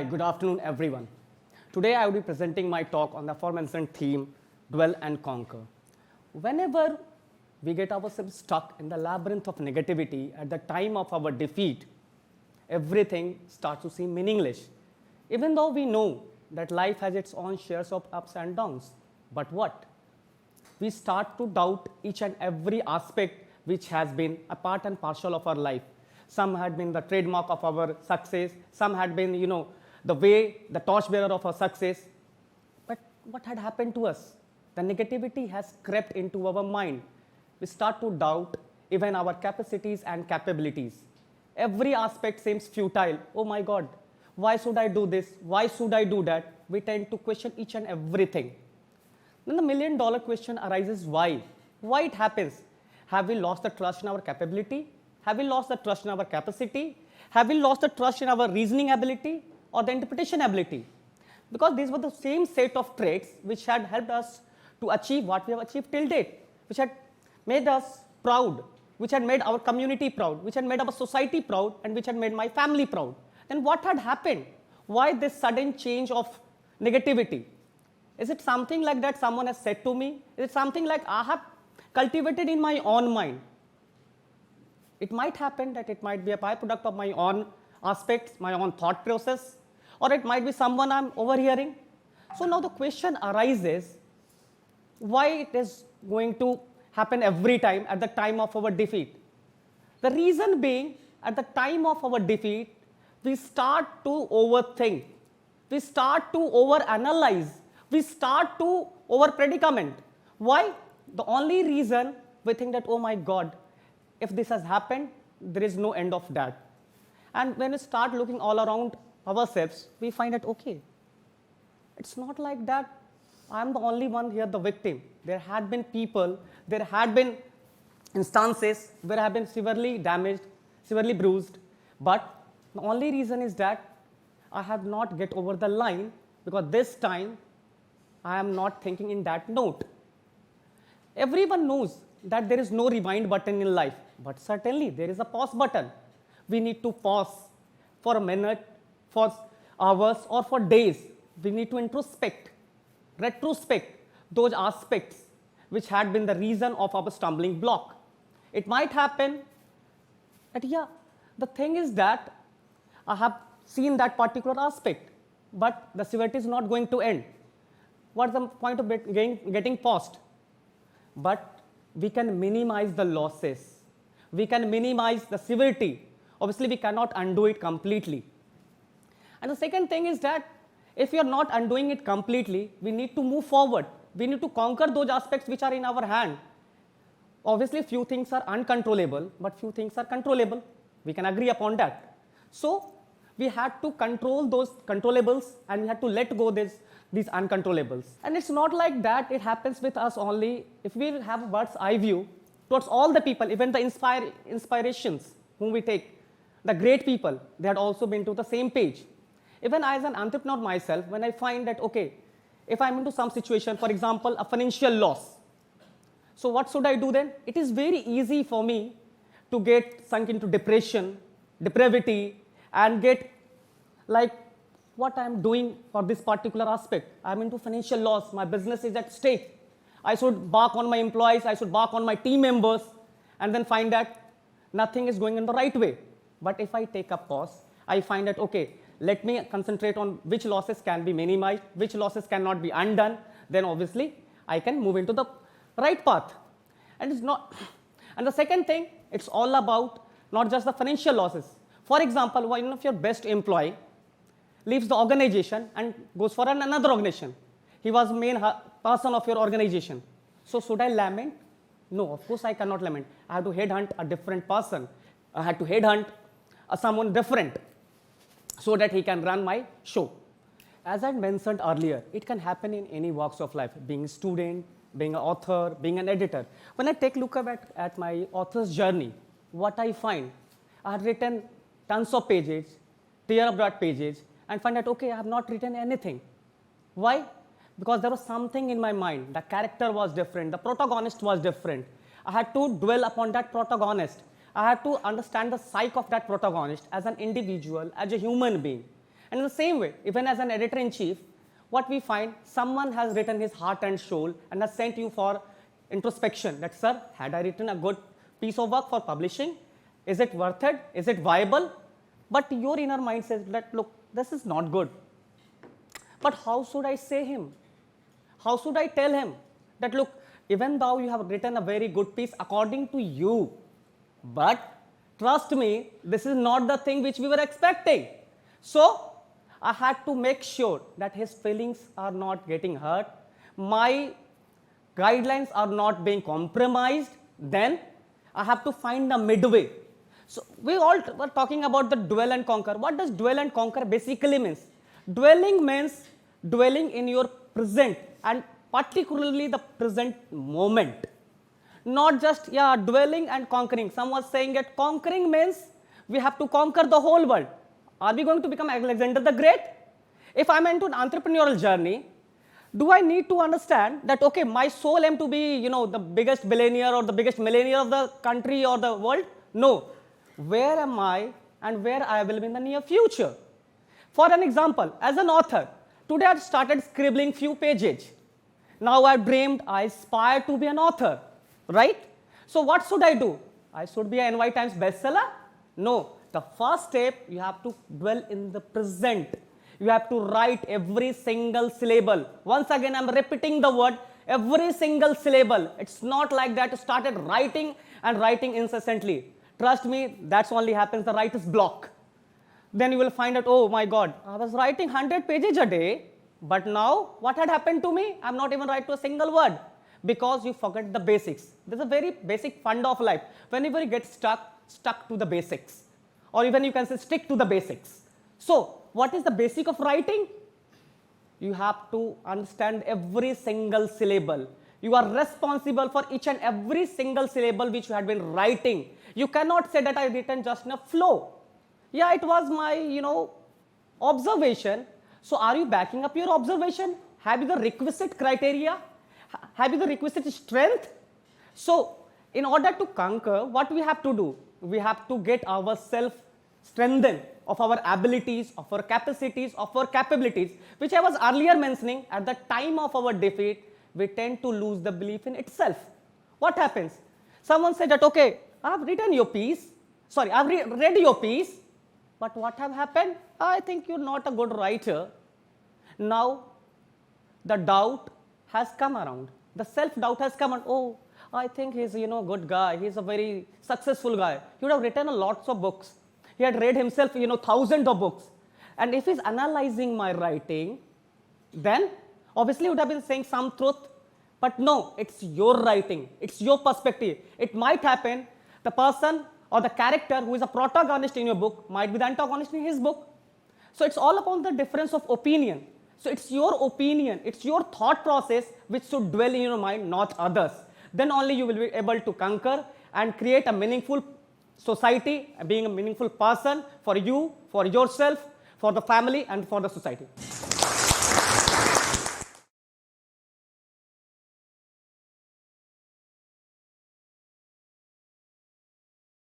Hi, good afternoon, everyone. Today I will be presenting my talk on the aforementioned theme, Dwell and Conquer. Whenever we get ourselves stuck in the labyrinth of negativity at the time of our defeat, everything starts to seem meaningless. Even though we know that life has its own shares of ups and downs. But what? We start to doubt each and every aspect which has been a part and parcel of our life. Some had been the trademark of our success. Some had been, the way, the torchbearer of our success. But what had happened to us? The negativity has crept into our mind. We start to doubt even our capacities and capabilities. Every aspect seems futile. Oh my God, why should I do this? Why should I do that? We tend to question each and everything. Then the million-dollar question arises, why? Why it happens? Have we lost the trust in our capability? Have we lost the trust in our capacity? Have we lost the trust in our reasoning ability or the interpretation ability? Because these were the same set of traits which had helped us to achieve what we have achieved till date, which had made us proud, which had made our community proud, which had made our society proud, and which had made my family proud. Then what had happened? Why this sudden change of negativity? Is it something like that someone has said to me? Is it something like I have cultivated in my own mind? It might happen that it might be a byproduct of my own aspects, my own thought process, or it might be someone I'm overhearing. So now the question arises, why it is going to happen every time at the time of our defeat? The reason being, at the time of our defeat, we start to overthink, we start to overanalyze, we start to over-predicament. Why? The only reason we think that, oh my God, if this has happened, there is no end of that. And when we start looking all around ourselves, we find that, okay, it's not like that. I'm the only one here, the victim. There had been people, there had been instances where I have been severely damaged, severely bruised. But the only reason is that I have not get over the line because this time I am not thinking in that note. Everyone knows that there is no rewind button in life, but certainly there is a pause button. We need to pause for a minute, for hours, or for days. We need to introspect, retrospect those aspects which had been the reason of our stumbling block. It might happen that, the thing is that I have seen that particular aspect, but the severity is not going to end. What's the point of getting paused? But we can minimize the losses. We can minimize the severity. Obviously, we cannot undo it completely. And the second thing is that if we are not undoing it completely, we need to move forward. We need to conquer those aspects which are in our hand. Obviously, few things are uncontrollable, but few things are controllable. We can agree upon that. So, we had to control those controllables and we had to let go these uncontrollables. And it's not like that it happens with us only. If we have a bird's eye view towards all the people, even the inspirations whom we take, the great people, they had also been to the same page. Even as an entrepreneur myself, when I find that, okay, if I'm into some situation, for example, a financial loss, so what should I do then? It is very easy for me to get sunk into depression, depravity, and get like, what I am doing for this particular aspect. I am into financial loss, my business is at stake. I should bark on my employees, I should bark on my team members, and then find that nothing is going in the right way. But if I take a pause, I find that, okay, let me concentrate on which losses can be minimized, which losses cannot be undone, then obviously I can move into the right path. And it's not, and the second thing, it's all about not just the financial losses. For example, one of your best employee leaves the organization and goes for another organization. He was main person of your organization. So should I lament? No, of course I cannot lament. I have to headhunt a different person. I had to headhunt someone different so that he can run my show. As I mentioned earlier, it can happen in any walks of life, being a student, being an author, being an editor. When I take a look at my author's journey, what I find, I had written tons of pages, tear-of-blood pages, and find that, okay, I have not written anything. Why? Because there was something in my mind. The character was different. The protagonist was different. I had to dwell upon that protagonist. I had to understand the psyche of that protagonist as an individual, as a human being. And in the same way, even as an editor-in-chief, what we find, someone has written his heart and soul and has sent you for introspection that, sir, had I written a good piece of work for publishing? Is it worth it? Is it viable? But your inner mind says that, look, this is not good. But how should I say him? How should I tell him that, look, even though you have written a very good piece according to you, but trust me, this is not the thing which we were expecting. So I had to make sure that his feelings are not getting hurt, my guidelines are not being compromised. Then I have to find a midway. So we all were talking about the dwell and conquer. What does dwell and conquer basically means? Dwelling means dwelling in your present and particularly the present moment. Not just dwelling and conquering. Some was saying that conquering means we have to conquer the whole world. Are we going to become Alexander the Great? If I'm into an entrepreneurial journey, do I need to understand that, okay, my sole aim to be, the biggest billionaire or the biggest millionaire of the country or the world? No. Where am I and where I will be in the near future? For an example, as an author, today I started scribbling few pages. Now I dreamed, I aspire to be an author, right? So what should I do? I should be an NY Times bestseller? No. The first step, you have to dwell in the present. You have to write every single syllable. Once again, I'm repeating the word, every single syllable. It's not like that you started writing and writing incessantly. Trust me, that's only happens the writer's block. Then you will find out, oh my God, I was writing 100 pages a day, but now what had happened to me? I'm not even writing to a single word because you forget the basics. There's a very basic fund of life. Whenever you get stuck to the basics, or even you can say stick to the basics. So what is the basic of writing? You have to understand every single syllable. You are responsible for each and every single syllable which you had been writing. You cannot say that I written just in a flow. Yeah, it was my, observation. So are you backing up your observation? Have you the requisite criteria? Have you the requisite strength? So in order to conquer, what we have to do? We have to get ourselves strengthened of our abilities, of our capacities, of our capabilities, which I was earlier mentioning. At the time of our defeat, we tend to lose the belief in itself. What happens? Someone said that, okay, I've written your piece. Sorry, I've read your piece. But what have happened? I think you're not a good writer. Now, the doubt has come around. The self-doubt has come around. Oh, I think he's, a good guy. He's a very successful guy. He would have written lots of books. He had read himself, thousands of books. And if he's analyzing my writing, then obviously he would have been saying some truth. But no, it's your writing. It's your perspective. It might happen the person or the character who is a protagonist in your book might be the antagonist in his book. So it's all upon the difference of opinion. So it's your opinion, it's your thought process which should dwell in your mind, not others. Then only you will be able to conquer and create a meaningful society, being a meaningful person for you, for yourself, for the family and for the society.